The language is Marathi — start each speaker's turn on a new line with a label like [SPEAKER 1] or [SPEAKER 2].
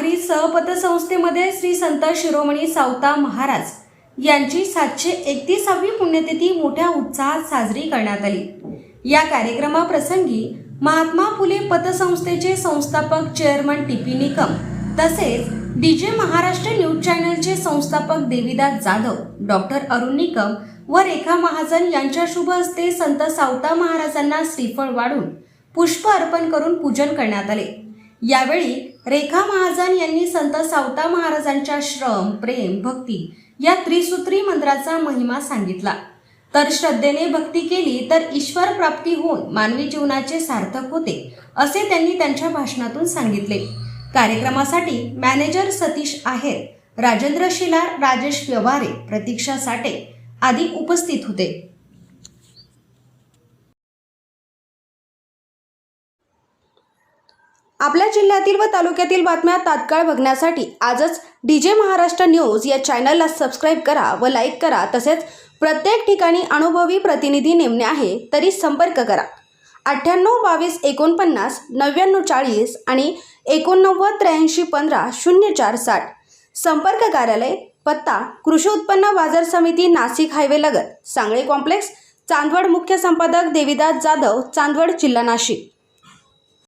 [SPEAKER 1] सागरी सहपतसंस्थेमध्ये श्री संत शिरोमणी सावता महाराज यांची 731वी पुण्यतिथी मोठ्या उत्साहात साजरी करण्यात आली। या कार्यक्रमाप्रसंगी महात्मा फुले पतसंस्थेचे संस्थापक चेअरमन टी.पी. निकम तसेच डीजे महाराष्ट्र न्यूज चॅनलचे संस्थापक देवीदास जाधव, डॉक्टर अरुण निकम व रेखा महाजन यांच्या शुभ हस्ते संत सावता महाराजांना श्रीफळ वाढून पुष्प अर्पण करून पूजन करण्यात आले। यावेळी रेखा महाजन यांनी संत सावता महाराजांच्या श्रम, प्रेम, भक्ती या त्रिसूत्री मंत्राचा महिमा सांगितला। तर श्रद्धेने भक्ती केली तर ईश्वर प्राप्ती होऊन मानवी जीवनाचे सार्थक होते, असे त्यांनी त्यांच्या भाषणातून सांगितले। कार्यक्रमासाठी मॅनेजर सतीश आहेर, राजेंद्र शिलार, राजेश व्यवहारे, प्रतीक्षा साठे आदी उपस्थित होते। आपल्या जिल्ह्यातील व तालुक्यातील बातम्या तात्काळ बघण्यासाठी आजच डीजे महाराष्ट्र न्यूज या चॅनलला सबस्क्राईब करा व लाईक करा। तसेच प्रत्येक ठिकाणी अनुभवी प्रतिनिधी नेमणे आहे तरी संपर्क करा 98 22 49 99 40 आणि 89 83 15 04 60। संपर्क कार्यालय पत्ता कृषी उत्पन्न बाजार समिती, नाशिक हायवे लगत, सांगळे कॉम्प्लेक्स, चांदवड। मुख्य संपादक देवीदास जाधव, चांदवड, जिल्हा नाशिक।